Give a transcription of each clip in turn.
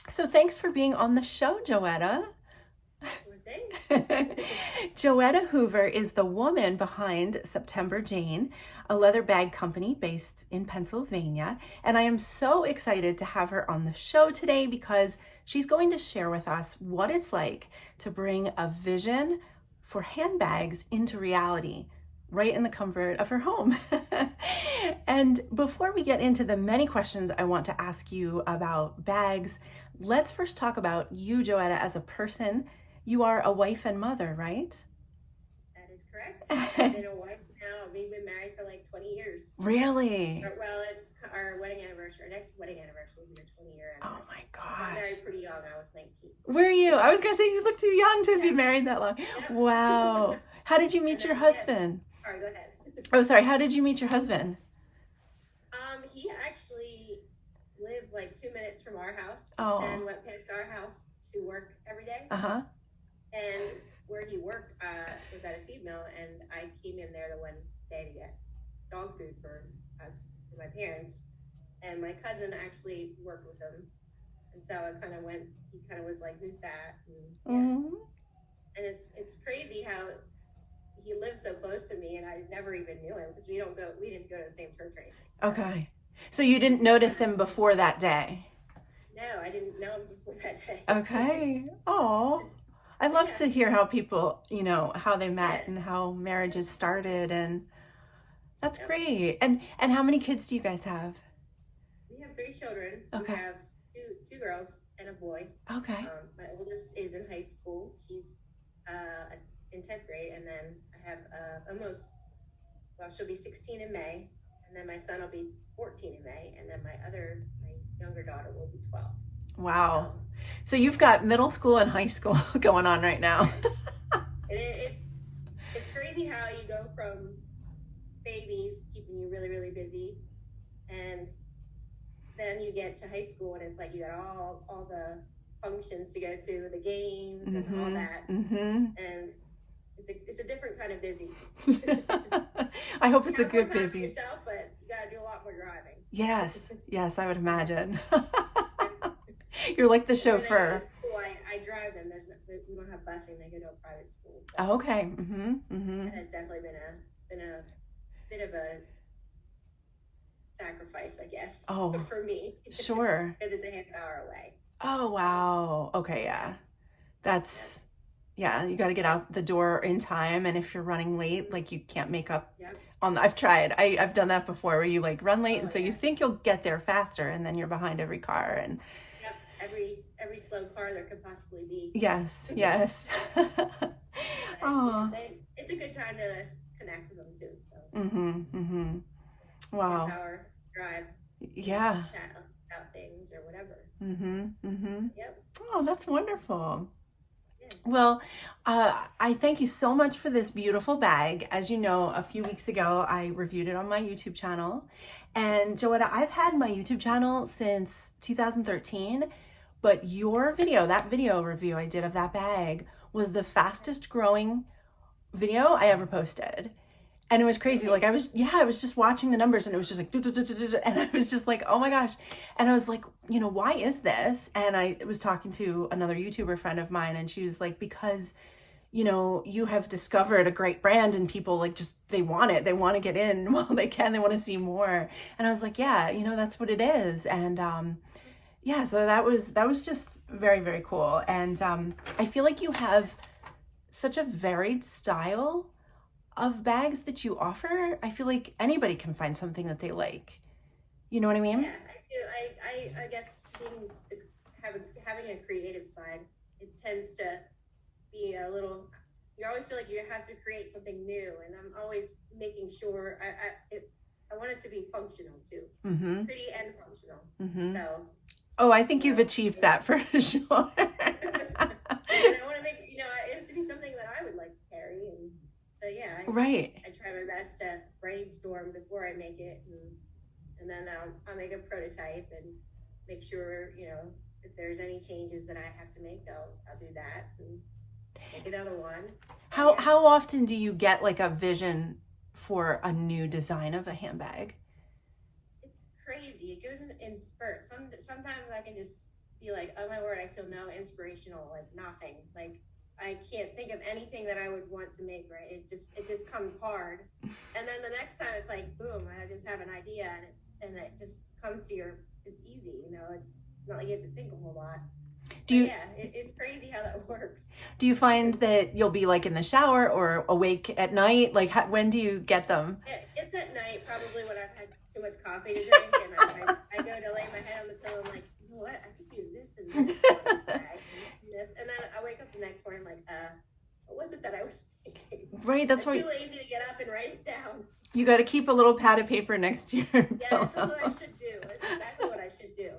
So thanks for being on the show, Joetta. Sure thing. Joetta Hoover is the woman behind September Jane, a leather bag company based in Pennsylvania. And I am so excited to have her on the show today because she's going to share with us what it's like to bring a vision for handbags into reality right in the comfort of her home. And before we get into the many questions I want to ask you about bags, let's first talk about you, Joetta, as a person. You are a wife and mother, right? That is correct. I've been a wife now. We've been married for like 20 years. Really? Well, it's our wedding anniversary. Our next wedding anniversary will be our 20-year anniversary. Oh my I got gosh. married pretty young. I was 19. Were you? I was going to say you look too young to be married that long. Yeah. Wow. How did you meet your husband? All right, go ahead. Oh, sorry. How did you meet your husband? He actually lived like 2 minutes from our house and went past our house to work every day. Uh-huh. And where he worked was at a feed mill, and I came in there the one day to get dog food for us, for my parents. And my cousin actually worked with him. And so I kind of went, he kind of was like, who's that? And, Mm-hmm. and it's crazy how he lived so close to me, and I never even knew him because we didn't go to the same church or anything. So. Okay. So you didn't notice him before that day? No, I didn't know him before that day. Okay. Oh, I love to hear how people, how they met and how marriages started, and that's great. And how many kids do you guys have? We have 3 children. Okay. We have two girls and a boy. Okay. My oldest is in high school. She's in 10th grade, and then I have she'll be 16 in May, and then my son will be 14 in May, and then my younger daughter will be 12. Wow. So you've got middle school and high school going on right now. It's crazy how you go from babies keeping you really, really busy, and then you get to high school and it's like you got all the functions to go to, the games and all that, and it's a different kind of busy. I hope it's a have good more time for busy. yourself, but you got to do a lot more driving. Yes, I would imagine. You're like the chauffeur. I drive them. We don't have busing. They go to a private school. So Oh, okay. that has definitely been a bit of a sacrifice, I guess. Oh, for me. Sure. Because it's a half hour away. Oh, wow. Okay, yeah. You got to get out the door in time, and if you're running late, like you can't make up on I've tried. I've done that before where you like run late and so you think you'll get there faster and then you're behind every car and every slow car there could possibly be. Yes. Oh. It's a good time to connect with them too. So. Wow. Half-hour drive. Yeah. Chat about things or whatever. Yep. Oh, that's wonderful. Well, I thank you so much for this beautiful bag. As you know, a few weeks ago, I reviewed it on my YouTube channel. And Joetta, I've had my YouTube channel since 2013, but that video review I did of that bag was the fastest growing video I ever posted. And it was crazy. Like I was just watching the numbers and it was just like, and I was just like, oh my gosh. And I was like, why is this? And I was talking to another YouTuber friend of mine and she was like, because, you have discovered a great brand and people like they want it. They want to get in while they can. They want to see more. And I was like, yeah, that's what it is. And so that was just very, very cool. And I feel like you have such a varied style of bags that you offer. I feel like anybody can find something that they like. You know what I mean? Yeah, I guess having a creative side, it tends to be a little. You always feel like you have to create something new, and I'm always making sure I want it to be functional too, pretty and functional. So. Oh, I think you've achieved that for sure. And I want to make it has to be something that I would like to carry and. So I try my best to brainstorm before I make it, and then I'll make a prototype and make sure if there's any changes that I have to make, I'll do that and make another one. So, how often do you get like a vision for a new design of a handbag? It's crazy. It goes in spurts. Sometimes I can just be like, oh my word, I feel no inspirational, like nothing. Like I can't think of anything that I would want to make, right? It just comes hard. And then the next time it's like, boom, I just have an idea and it just comes to it's easy, you know, it's not like you have to think a whole lot. It's crazy how that works. Do you find that you'll be like in the shower or awake at night? Like when do you get them? It's at night, probably when I've had too much coffee to drink, and I go to lay my head on the pillow. I'm like, you know what? I could do this and this on this bag and this, and then I wake up the next morning like, what was it that I was thinking? Right, that's why. I'm too lazy to get up and write it down. You got to keep a little pad of paper next to your pillow. Yeah, this is what I should do. That's exactly what I should do.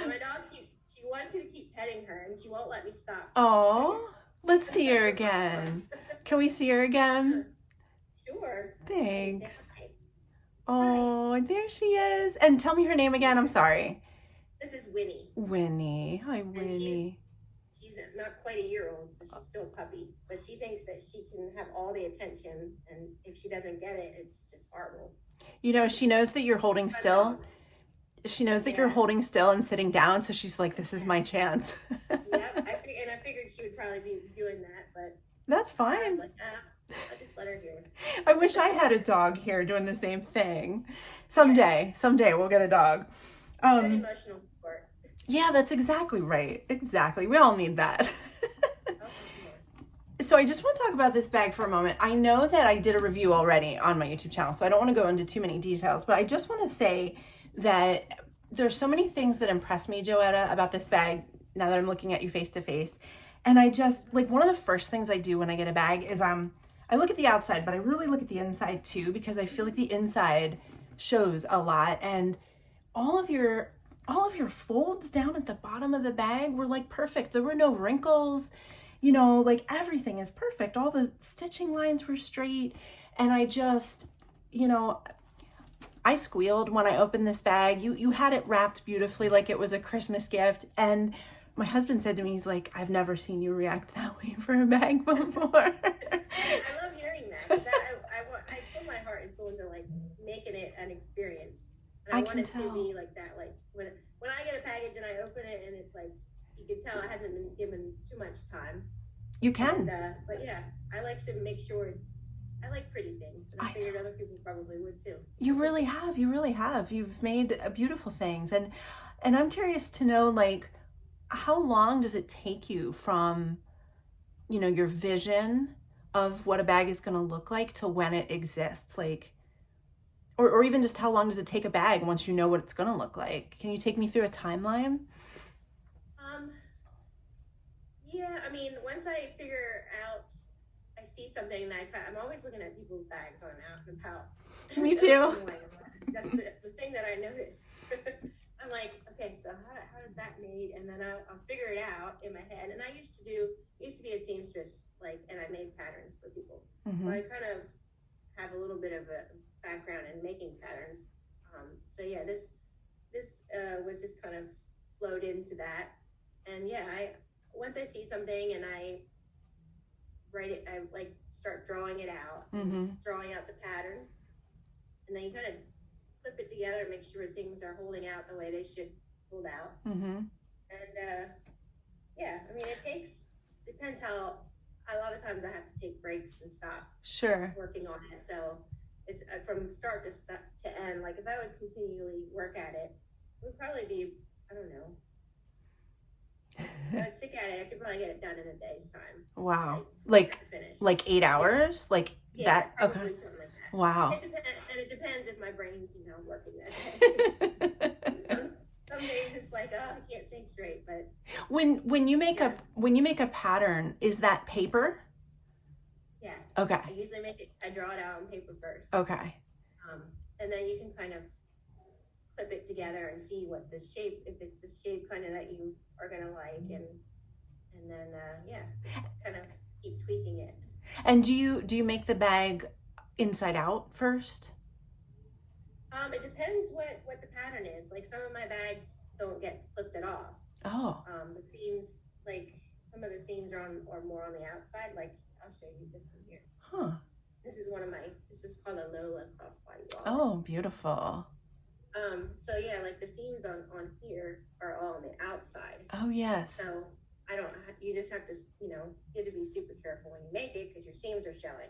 My dog she wants me to keep petting her, and she won't let me stop. Oh, let's see her again. Can we see her again? Sure. Thanks. Oh, there she is. And tell me her name again. I'm sorry. This is Winnie. Winnie. Hi, Winnie. She's not quite a year old, so she's still a puppy. But she thinks that she can have all the attention, and if she doesn't get it, it's just horrible. You know, she knows that you're holding still. She knows that you're holding still and sitting down, so she's like, this is my chance. Yep, I figured she would probably be doing that, but... That's fine. I was like, I'll just let her here. I wish I had a dog here doing the same thing. Someday we'll get a dog. Good emotional support. Yeah, that's exactly right. Exactly. We all need that. So I just want to talk about this bag for a moment. I know that I did a review already on my YouTube channel, so I don't want to go into too many details, but I just want to say that there's so many things that impress me, Joetta, about this bag now that I'm looking at you face to face. And I just, like, one of the first things I do when I get a bag is I look at the outside, but I really look at the inside too, because I feel like the inside shows a lot. And all of your folds down at the bottom of the bag were like perfect. There were no wrinkles, you know, like everything is perfect. All the stitching lines were straight. And I just, you know, I squealed when I opened this bag. You had it wrapped beautifully like it was a Christmas gift. And my husband said to me, he's like, I've never seen you react that way for a bag before. I love hearing that, because I put my heart and soul into like making it an experience. And I want it to be like that. Like when I get a package and I open it and it's like, you can tell it hasn't been given too much time. You can. But yeah, I like to make sure I like pretty things, and I figured other people probably would too. You really have. You've made beautiful things. And I'm curious to know, like, how long does it take you from, you know, your vision of what a bag is going to look like to when it exists? Like, or even just how long does it take a bag once you know what it's going to look like? Can you take me through a timeline? Yeah, I mean, once I figure out, I see something and I'm always looking at people's bags when I'm out and about. Me too. That's the thing that I noticed. I'm like, okay, so how is that made? And then I'll figure it out in my head. And I used to be a seamstress, like, and I made patterns for people. Mm-hmm. So I kind of have a little bit of a background in making patterns. So yeah, this was just kind of flowed into that. And yeah, once I see something and I write it, I like start drawing it out, drawing out the pattern, and then you kind of flip it together and make sure things are holding out the way they should hold out. And yeah, I mean, depends how. A lot of times I have to take breaks and stop working on it. So it's from start to end. Like if I would continually work at it, it would probably be, I don't know. I would stick at it. I could probably get it done in a day's time. Wow. Like 8 hours? Yeah. Like yeah, that? Okay. Something like that. Wow. It depends if my brain's, working that day. Some days it's like, I can't think straight. But when you make a pattern, is that paper? Yeah. Okay. I usually I draw it out on paper first. Okay. And then you can kind of clip it together and see what the shape, if it's the shape kind of that you are gonna like, and then just kind of keep tweaking it. And do you make the bag inside out first? It depends what the pattern is. Like some of my bags don't get flipped at all. Oh. The seams, like some of the seams are more on the outside. Like I'll show you this one here. Huh. This is called a Lola crossbody wallet. Oh, beautiful. So yeah, like the seams on here are all on the outside. Oh yes. So you just have to, you have to be super careful when you make it because your seams are showing.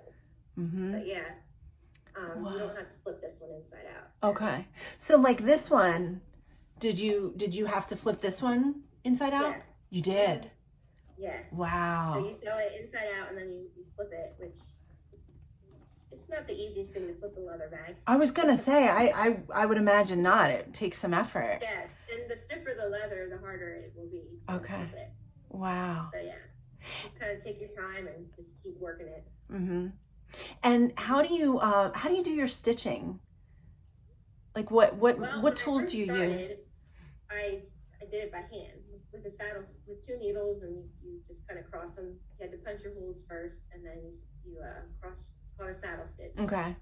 But yeah, you don't have to flip this one inside out. Okay. So like this one, did you have to flip this one inside out? Yeah. You did? Yeah. Wow. So you sew it inside out and then you flip it, which it's not the easiest thing to flip a leather bag. I was going to say, I would imagine not. It takes some effort. Yeah. And the stiffer the leather, the harder it will be to flip it. Wow. So yeah, just kind of take your time and just keep working it. Mm-hmm. And how do you do your stitching? Like what tools do you use? I did it by hand with the saddles with 2 needles, and you just kind of cross them. You had to punch your holes first, and then you cross. It's called a saddle stitch. Okay.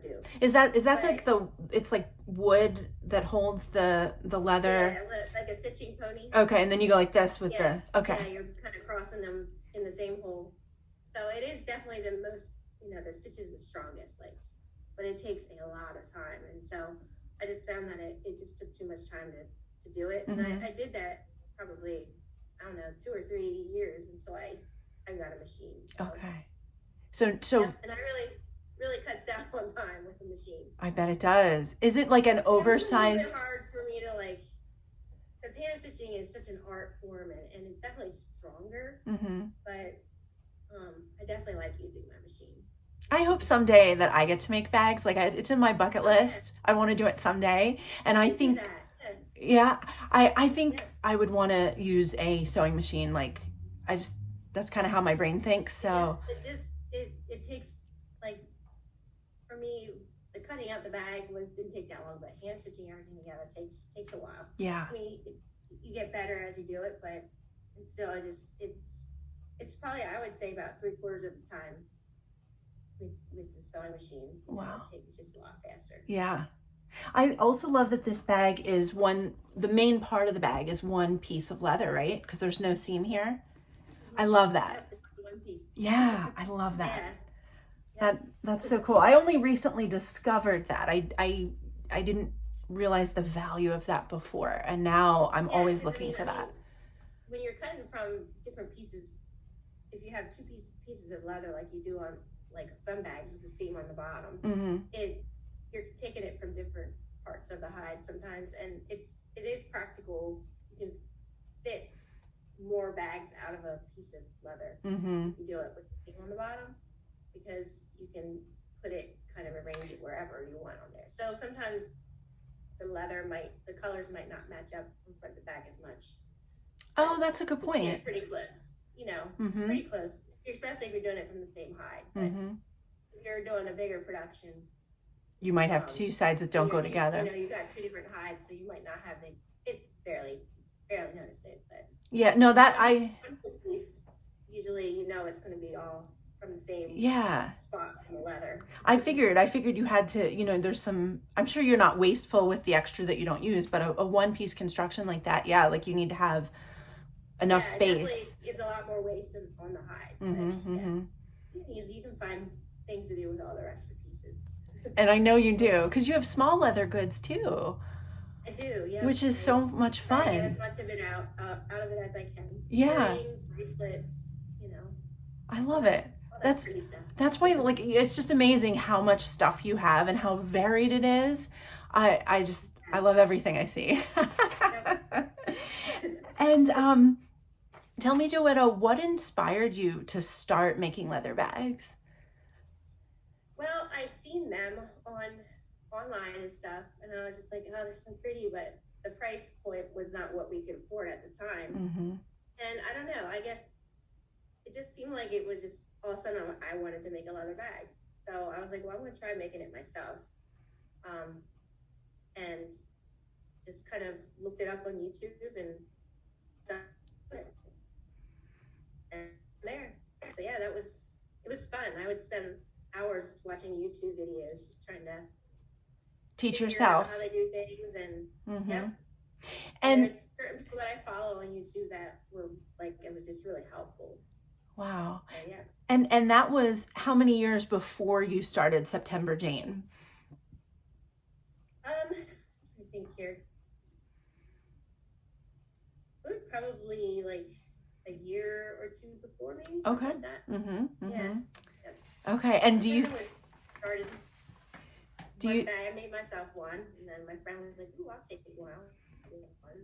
Do. Is that like it's like wood that holds the leather? Yeah, like a stitching pony. Okay, and then you go like this with Yeah, okay. you're kind of crossing them in the same hole. So it is definitely the most, the stitch is the strongest, but it takes a lot of time. And so I just found that it just took too much time to do it. And I did that probably, 2 or 3 years until I got a machine. So. Okay. So yeah, and I really cuts down on time with the machine. I bet it does. Is it like an oversized? It's hard for me to because hand stitching is such an art form and it's definitely stronger. But I definitely like using my machine. I hope someday that I get to make bags. Like it's in my bucket list. I want to do it someday, and I think, I think I would want to use a sewing machine. Like that's kind of how my brain thinks. So it takes for me, the cutting out the bag didn't take that long, but hand stitching everything together takes a while. Yeah. I mean, you get better as you do it, but it's still it's probably, I would say, about 3/4 of the time with the sewing machine. Wow. It's just a lot faster. Yeah. I also love that this bag is the main part of the bag is one piece of leather, right? Because there's no seam here. I love that. One piece. Yeah, I love that. Yeah. That's so cool. I only recently discovered that. I didn't realize the value of that before, and now I'm always looking for that. When you're cutting from different pieces, if you have 2 pieces of leather like you do on some bags with the seam on the bottom, you're taking it from different parts of the hide sometimes, and it is practical. You can fit more bags out of a piece of leather if you do it with the seam on the bottom, because you can put it, kind of arrange it wherever you want on there. So sometimes the colors might not match up in front of the bag as much. Oh, that's a good point. Yeah, pretty close, pretty close, especially if you're doing it from the same hide. But if you're doing a bigger production, you might have 2 sides that don't go together. You got 2 different hides, so you might not have it's barely notice it. But yeah, no, that usually it's going to be all from the same spot in the leather. I figured you had to, there's some, I'm sure you're not wasteful with the extra that you don't use, but a one-piece construction like that, like you need to have enough space. It's a lot more waste on the hide. You can find things to do with all the rest of the pieces. And I know you do, because you have small leather goods too. I do, yeah. Which is so much fun. I get as much of it out of it as I can. Yeah. Earrings, bracelets, I love it. That's why, it's just amazing how much stuff you have and how varied it is. I love everything I see. And tell me, Joetta, what inspired you to start making leather bags? Well, I seen them online and stuff, and I was just like, oh, they're so pretty, but the price point was not what we could afford at the time. And I don't know, I guess it just seemed like it was just all of a sudden I wanted to make a leather bag. So I was like, well, I'm going to try making it myself. And just kind of looked it up on YouTube and there. So yeah, it was fun. I would spend hours watching YouTube videos, just trying to teach yourself how they do things. And and there's certain people that I follow on YouTube that were it was just really helpful. Wow. So, yeah. And that was how many years before you started September Jane? think here. Probably like a year or two before, maybe something like that. Yeah. Yep. Okay, and do you started? I made myself one, and then my friend was like, "Ooh, I'll take one."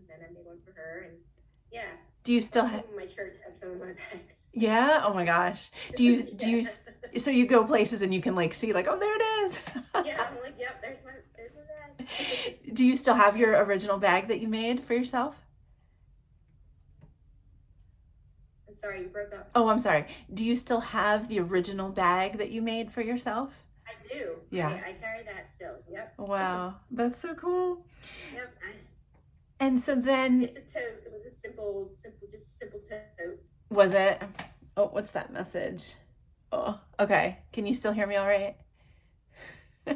Then I made one for her, and yeah. Do you still have my church have some of my bags? Yeah. Oh my gosh. Do you? So you go places and you can like see like, oh, there it is. Yeah, I'm like, yep. There's my bag. Do you still have your original bag that you made for yourself? Sorry, you broke up. Oh, I'm sorry. Do you still have the original bag that you made for yourself? I do. Yeah. I carry that still. Yep. Wow. That's so cool. Yep. And so then it's a tote. It was a simple tote. Was it? Oh, what's that message? Oh, okay. Can you still hear me all right? I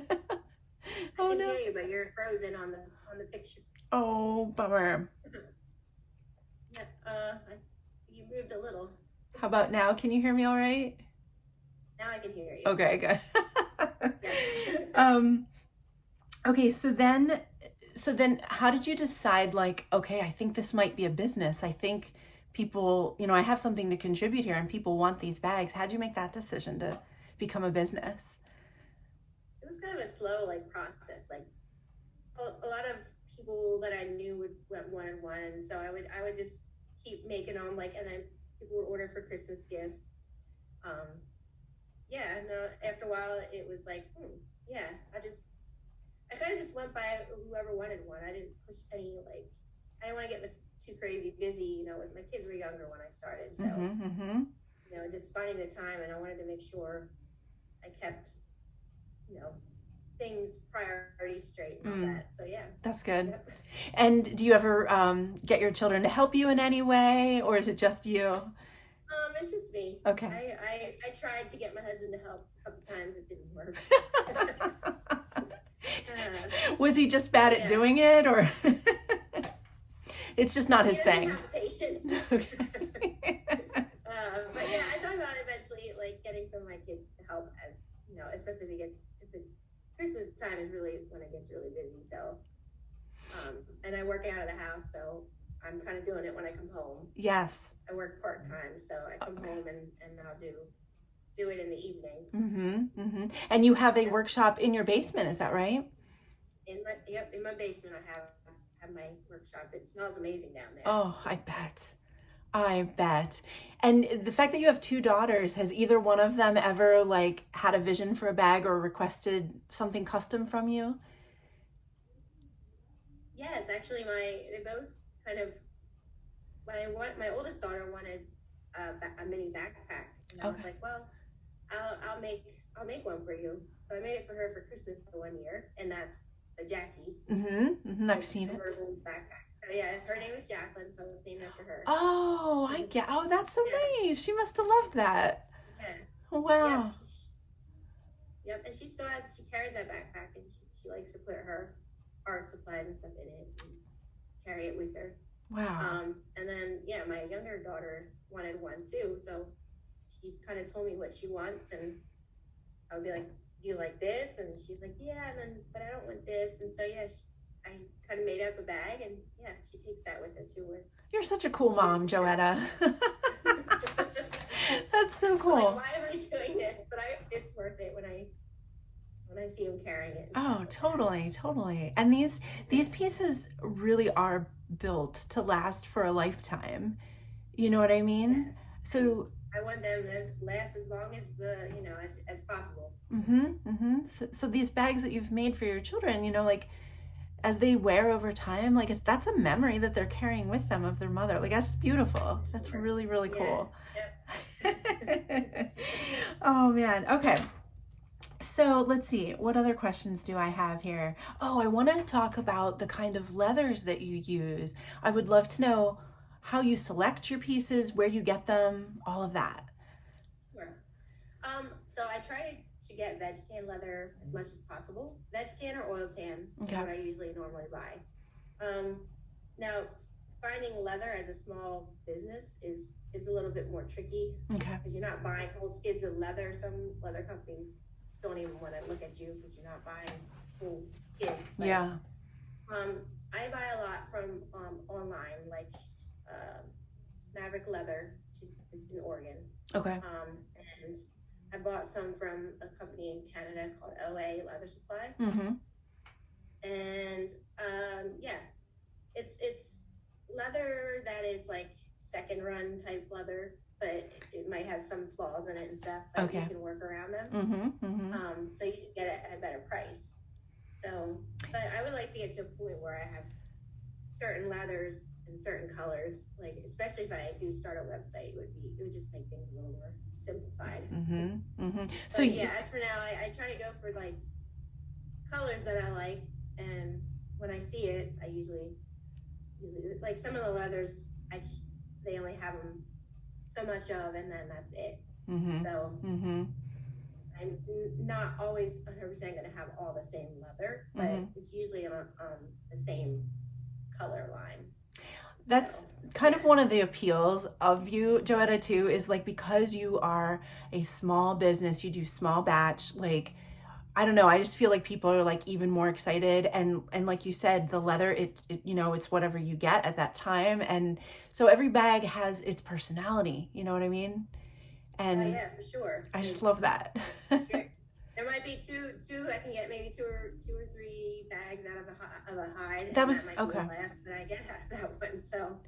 can hear you, but you're frozen on the picture. Oh, bummer. Yeah. You moved a little. How about now? Can you hear me all right? Now I can hear you. Okay, good. Okay, so then how did you decide like, okay, I think this might be a business. I think people, I have something to contribute here and people want these bags. How'd you make that decision to become a business? It was kind of a slow process. Like a lot of people that I knew wanted one, and so I would just keep making them, and then people would order for Christmas gifts. And after a while it was like, I kind of just went by whoever wanted one. I didn't push any, I didn't want to get too crazy busy, with my kids were younger when I started. So, just finding the time, and I wanted to make sure I kept, things priorities straight and all that. So, yeah. That's good. Yep. And do you ever get your children to help you in any way, or is it just you? It's just me. Okay. I tried to get my husband to help a couple times. It didn't work. Was he just bad at doing it, or it's just not his thing? Not the patient. But yeah, I thought about eventually getting some of my kids to help, as especially if Christmas time is really when it gets really busy. So, and I work out of the house, so I'm kind of doing it when I come home. Yes. I work part-time, so I come home and I'll do it in the evenings. And you have a workshop in your basement, is that right? In my basement I have my workshop. It smells amazing down there. Oh, I bet. And the fact that you have 2 daughters, has either one of them ever had a vision for a bag or requested something custom from you? Yes, actually they both kind of, my oldest daughter wanted a mini backpack, and I was like, well, I'll make one for you. So I made it for her for Christmas the one year, and that's the Jackie. I've seen it. Backpack. Yeah, her name is Jacqueline, so it was named after her. Oh, I get. Oh, that's so nice. She must have loved that. Yeah. Wow. Yep, and she carries that backpack, and she likes to put her art supplies and stuff in it and carry it with her. Wow. And then my younger daughter wanted one too, so she kind of told me what she wants, and I would be like, do you like this? And she's like, yeah, but I don't want this. And so I kind of made up a bag, and she takes that with her too. You're such a cool mom, Joetta. That's so cool. Why am I doing this? But it's worth it when I see them carrying it. Oh, totally. And these pieces really are built to last for a lifetime. You know what I mean? Yes. So I want them to last as long as as possible. So these bags that you've made for your children, as they wear over time, that's a memory that they're carrying with them of their mother. That's beautiful. That's really, really cool. Yeah. Oh man. Okay. So let's see, what other questions do I have here? Oh, I want to talk about the kind of leathers that you use. I would love to know how you select your pieces, where you get them, all of that. Sure. So I try to get veg tan leather as much as possible. Veg tan or oil tan is what I normally buy. Now, finding leather as a small business is a little bit more tricky. Because you're not buying whole skids of leather. Some leather companies don't even want to look at you because you're not buying whole skids. But I buy a lot from online, like Maverick Leather. It's in Oregon. Okay. And I bought some from a company in Canada called OA Leather Supply. Mm-hmm. And yeah, it's leather that is like second run type leather, but it might have some flaws in it and stuff, but okay. you can work around them. Mm-hmm. Mm-hmm. So you can get it at a better price. So, but I would like to get to a point where I have certain leathers and certain colors, like especially if I do start a website, it would just make things a little more simplified. Mm-hmm. Mm-hmm. So yeah, as for now, I try to go for like colors that I like, and when I see it, I usually like some of the leathers, they only have them so much of, and then that's it. Mm-hmm. So mm-hmm. I'm not always 100% going to have all the same leather, but mm-hmm. it's usually on the same color line. That's kind of one of the appeals of you, Joetta, too, is like because you are a small business, you do small batch, like, I don't know, I just feel like people are like even more excited, and like you said, the leather, it you know, it's whatever you get at that time, and so every bag has its personality, you know what I mean? And yeah, for sure. I just love that. There might be two. I can get maybe two or three bags out of a hide. That was might okay. Be the last that I get out of that one. So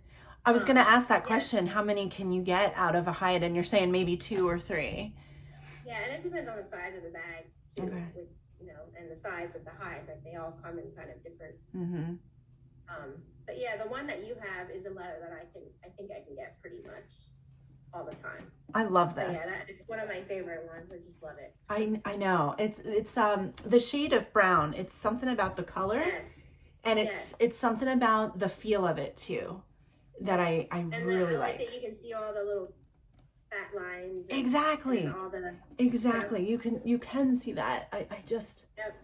I was going to ask that question. Yeah. How many can you get out of a hide? And you're saying maybe 2 or 3. Yeah, and it depends on the size of the bag too. Okay. With, you know, and the size of the hide. Like they all come in kind of different. Mm-hmm. But yeah, the one that you have is a leather that I think I can get pretty much all the time. I love this. So yeah, it's one of my favorite ones. I just love it. I know. It's the shade of brown. It's something about the color. Yes. And it's something about the feel of it too that I really like. That you can see all the little fat lines. Exactly. And all the, exactly. You can see that. I just yep.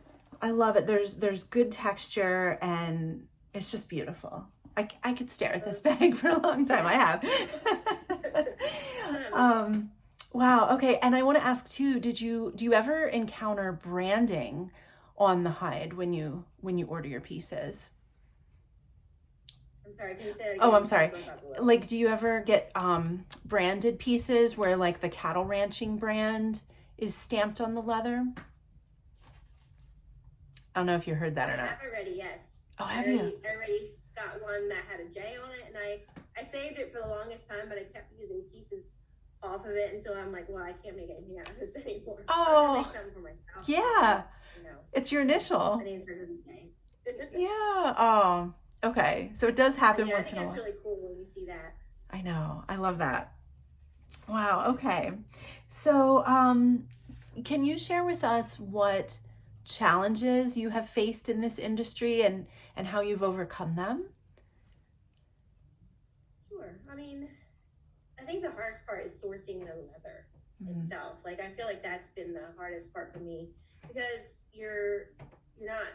I love it. There's good texture and it's just beautiful. I could stare at this bag for a long time. I have. Wow. Okay. And I want to ask too, do you ever encounter branding on the hide when you order your pieces? I'm sorry, can you say that again? Oh, I'm sorry. Like, do you ever get branded pieces where like the cattle ranching brand is stamped on the leather? I don't know if you heard that or not. I have already, yes. Oh, have you? I already got one that had a J on it, and I saved it for the longest time, but I kept using pieces off of it until I'm like, well, I can't make anything out of this anymore. Oh, I'll make something for myself. Yeah. You know, it's your initial. I need to say. Yeah. Oh, okay. So it does happen once in a while. I think that's really cool when you see that. I know. I love that. Wow. Okay. So, can you share with us what challenges you have faced in this industry and how you've overcome them? Sure. I mean, I think the hardest part is sourcing the leather itself. Like, I feel like that's been the hardest part for me because you're not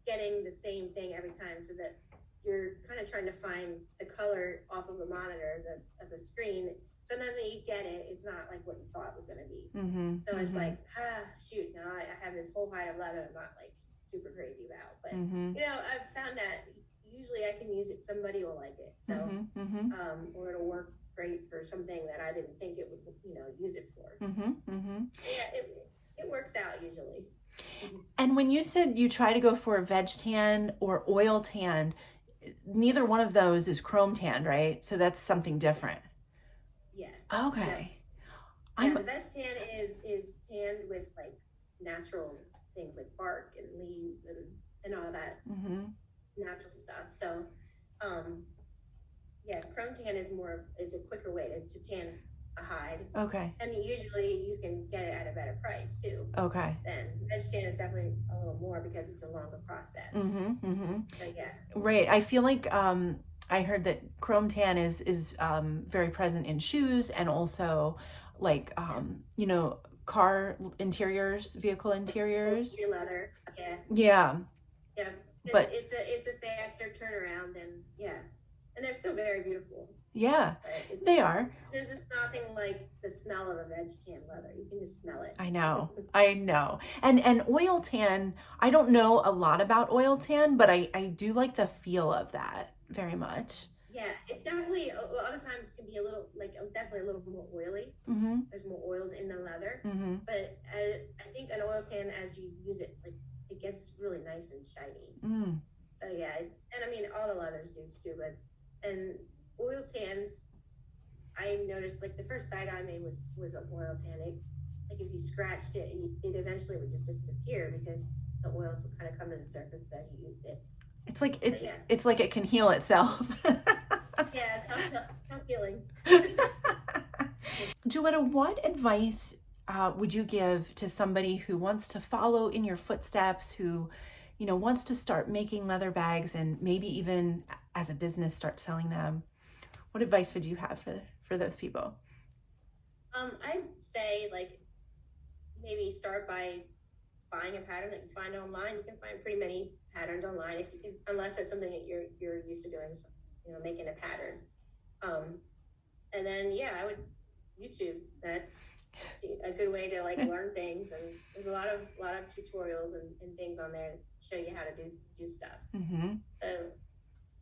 getting the same thing every time, so that you're kind of trying to find the color off of the monitor of the screen. Sometimes when you get it, it's not like what you thought it was going to be. So it's like, shoot, now I have this whole hide of leather I'm not like super crazy about. But, you know, I've found that usually I can use it, somebody will like it. So, or it'll work great for something that I didn't think it would, you know, use it for. Yeah, it works out usually. And when you said you try to go for a veg tan or oil tan, neither one of those is chrome tanned, right? So that's something different. Yeah. Okay. Yeah, the veg tan is tanned with like natural things like bark and leaves and all that natural stuff. So, yeah, chrome tan is a quicker way to tan a hide. Okay. And usually you can get it at a better price too. Okay. Then veg tan is definitely a little more because it's a longer process. So yeah. Right. I feel like I heard that chrome tan is very present in shoes and also like you know, car interiors, vehicle interiors. Leather. Yeah. Yeah. Yeah. But it's a faster turnaround and yeah. And they're still very beautiful. Yeah, they are. There's just nothing like the smell of a veg tan leather. You can just smell it. I know. And oil tan, I don't know a lot about oil tan, but I do like the feel of that very much. Yeah, it's definitely, a lot of times can be a little, like, definitely a little more oily. There's more oils in the leather. But I think an oil tan, as you use it, like, it gets really nice and shiny. So yeah, and I mean, all the leathers do too, and oil tans, I noticed, like, the first bag I made was an oil tan. Like, if you scratched it, it eventually would just disappear because the oils would kind of come to the surface as you used it. It's like it's like it can heal itself. Yeah, self-healing. Joetta, what advice would you give to somebody who wants to follow in your footsteps, who, you know, wants to start making leather bags and maybe even as a business start selling them? What advice would you have for those people? I'd say, like, maybe start by buying a pattern that you find online. You can find pretty many patterns online if you can, unless it's something that you're used to doing, you know, making a pattern. And then I would YouTube. That's a good way to, like, learn things, and there's a lot of tutorials and things on there to show you how to do stuff. So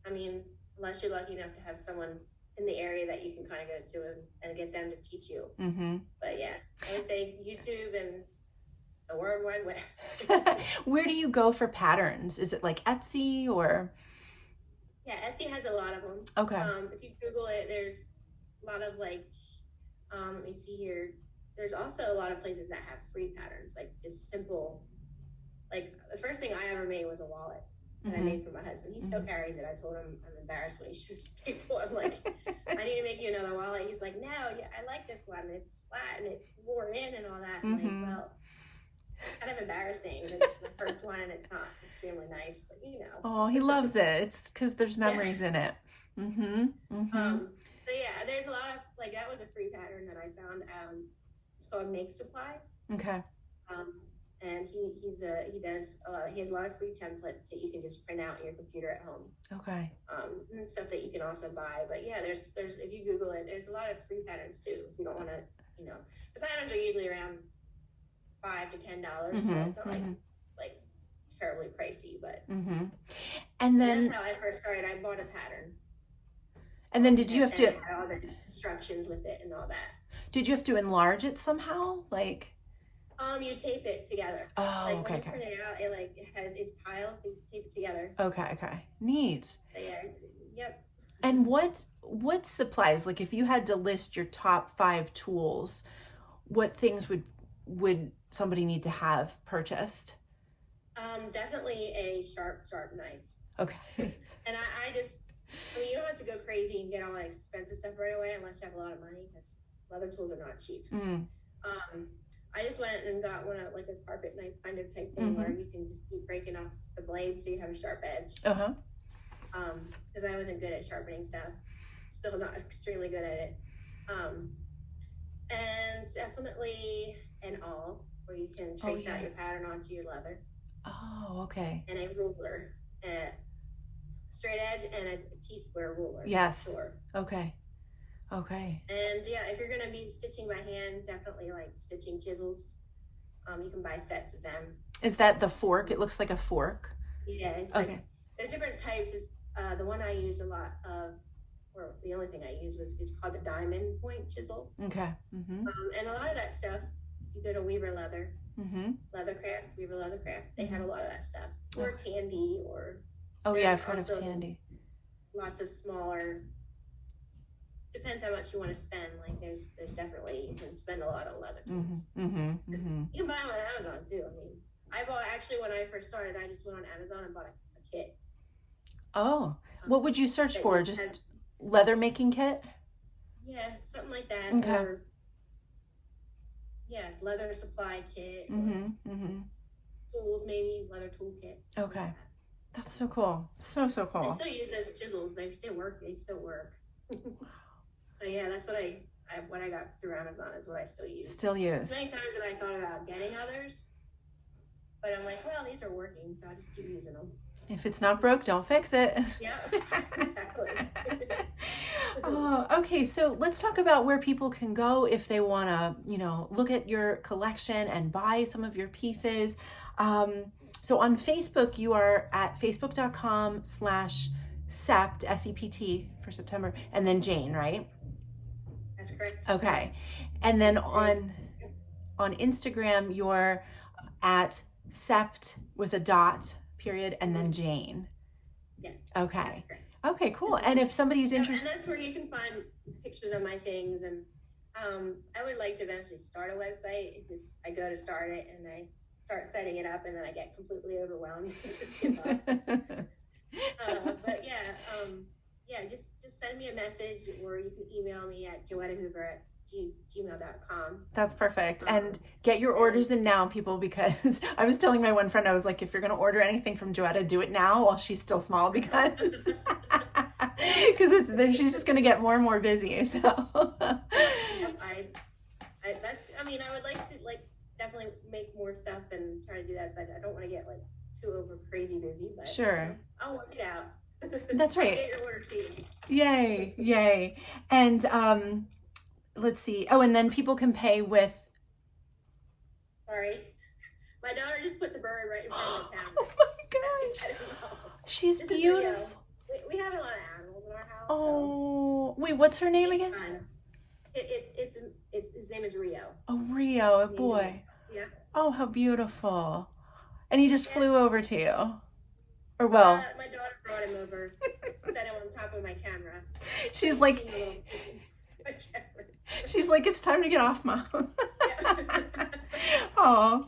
I mean, unless you're lucky enough to have someone in the area that you can kind of go to and get them to teach you. But yeah, I would say YouTube and the World Wide Web. Where do you go for patterns? Is it like Etsy or? Yeah, Etsy has a lot of them. Okay. If you Google it, there's a lot of, like, let me see here. There's also a lot of places that have free patterns, like just simple. Like, the first thing I ever made was a wallet that I made for my husband. He still carries it. I told him I'm embarrassed when he shoots people. I'm like, I need to make you another wallet. He's like, no, I like this one. It's flat and it's worn in and all that. I'm like, well, it's kind of embarrassing. It's the first one and it's not extremely nice, but you know. Oh, he loves it. It's because there's memories in it. So yeah, there's a lot of, like, that was a free pattern that I found. It's called Make Supply. Okay. And he has a lot of free templates that you can just print out on your computer at home. Okay. And stuff that you can also buy. But yeah, there's if you Google it, there's a lot of free patterns too. If you don't want to, you know, the patterns are usually around $5 to $10, so it's not like it's like terribly pricey. But and then that's how I first started. I bought a pattern. And then did you have to had all the instructions with it and all that? Did you have to enlarge it somehow? Like, you tape it together. Oh, like, okay. When you print it out, it's tiled, so you tape it together. Okay. Neat. So yeah, yep. And what supplies, like, if you had to list your top 5 tools, what things would somebody need to have purchased? Definitely a sharp knife. Okay. And I mean, you don't have to go crazy and get all that expensive stuff right away unless you have a lot of money, because leather tools are not cheap. I just went and got one like a carpet knife kind of type thing where you can just keep breaking off the blade so you have a sharp edge. Because I wasn't good at sharpening stuff. Still not extremely good at it. And definitely an awl where you can trace out your pattern onto your leather. Oh, okay. And a ruler, a straight edge and a T-square ruler. Yes. Sure. Okay. And yeah, if you're going to be stitching by hand, definitely like stitching chisels. You can buy sets of them. Is that the fork? It looks like a fork. Yeah, it's okay. Like, there's different types. The one I use a lot of, or the only thing I use is called the diamond point chisel. Okay. And a lot of that stuff, if you go to Weaver Leather, Weaver Leathercraft, they have a lot of that stuff. Or Tandy, or I've heard of Tandy. Lots of smaller. Depends how much you want to spend. Like there's definitely, you can spend a lot on leather tools. You can buy them on Amazon too. I mean, I bought, actually when I first started, I just went on Amazon and bought a kit. Oh, what would you search for? Just leather making kit? Yeah, something like that. Okay. Or, leather supply kit. Tools, maybe leather tool kit. Okay. Like that's so cool. So cool. I still use those chisels. They still work. So yeah, that's what I got through Amazon is what I still use. Still use. As many times that I thought about getting others, But I'm like, well, these are working, so I'll just keep using them. If it's not broke, don't fix it. Yeah, exactly. Okay, so let's talk about where people can go if they want to, look at your collection and buy some of your pieces. So on Facebook, you are at facebook.com/sept, S-E-P-T for September, and then Jane, right? That's correct. Okay. And then on Instagram, you're at sept with a dot, period, and then Jane. Yes. Okay. That's correct. Okay, cool. And if somebody's interested, and that's where you can find pictures of my things. And I would like to eventually start a website. I go to start it and I start setting it up, and then I get completely overwhelmed. Just give up. But just send me a message, or you can email me at joettahoover@gmail.com. That's perfect. And get your orders in now, people, because I was telling my one friend, I was like, if you're going to order anything from Joetta, do it now while she's still small, because she's just going to get more and more busy. So I would like to definitely make more stuff and try to do that, but I don't want to get too over crazy busy. But sure, I'll work it out. That's right. Get your order fee. Yay. And let's see. Oh, and then people can pay with. Sorry, my daughter just put the bird right in front of the camera. Oh my gosh, she's beautiful. We have a lot of animals in our house. Oh, wait, what's her name again? His name is Rio. Oh, Rio, a boy. Yeah. Oh, how beautiful. And he just flew over to you. Or well. My daughter brought him over, set him on top of my camera. She's like, it's time to get off, Mom. Oh.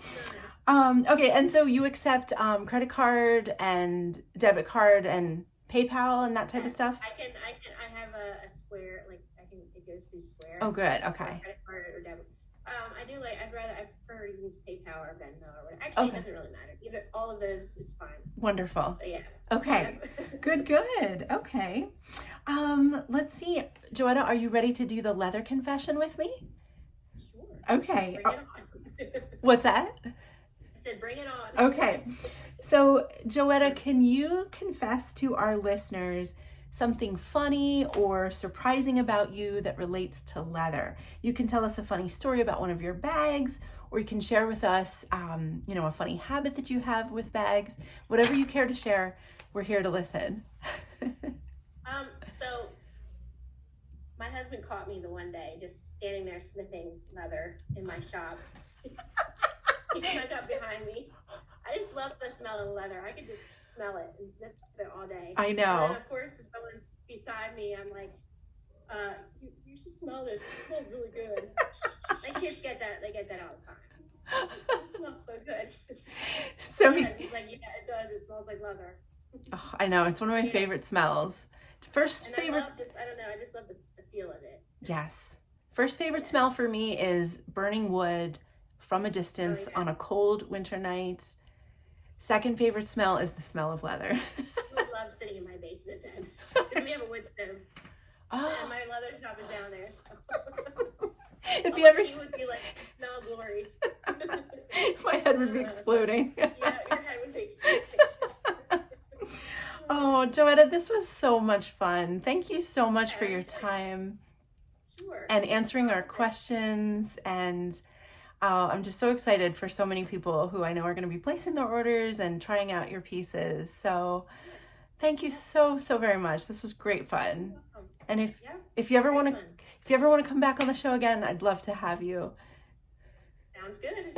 Okay, and so you accept credit card and debit card and PayPal and that type of stuff? I have a Square, it goes through Square. Oh, good. Okay. Credit card or debit. I prefer to use PayPal or Venmo or whatever. Actually, It doesn't really matter. Either, all of those is fine. Wonderful. So, yeah. Okay. Good. Okay. Let's see. Joetta, are you ready to do the leather confession with me? Sure. Okay. Bring it on. What's that? I said, bring it on. Okay. So, Joetta, can you confess to our listeners something funny or surprising about you that relates to leather? You can tell us a funny story about one of your bags, or you can share with us, a funny habit that you have with bags. Whatever you care to share, we're here to listen. So my husband caught me the one day just standing there sniffing leather in my shop. He snuck up behind me. I just love the smell of leather. I could just smell it and sniff it all day. I know. And then, of course, if someone's beside me, I'm like, you should smell this. It smells really good. My kids get that. They get that all the time. It smells so good. So he's like, yeah, it does. It smells like leather. Oh, I know. It's one of my favorite smells. First and favorite. I don't know. I just love the feel of it. Yes. First favorite smell for me is burning wood from a distance on a cold winter night. Second favorite smell is the smell of leather. I would love sitting in my basement then, because we have a wood stove. Oh. And my leather shop is down there. So. If you ever, you would be like, smell glory. My head would be exploding. Yeah, your head would be exploding. Oh, Joetta, this was so much fun. Thank you so much for your time and answering our questions. And I'm just so excited for so many people who I know are going to be placing their orders and trying out your pieces. So thank you so very much. This was great fun. And if you ever want to come back on the show again, I'd love to have you. Sounds good.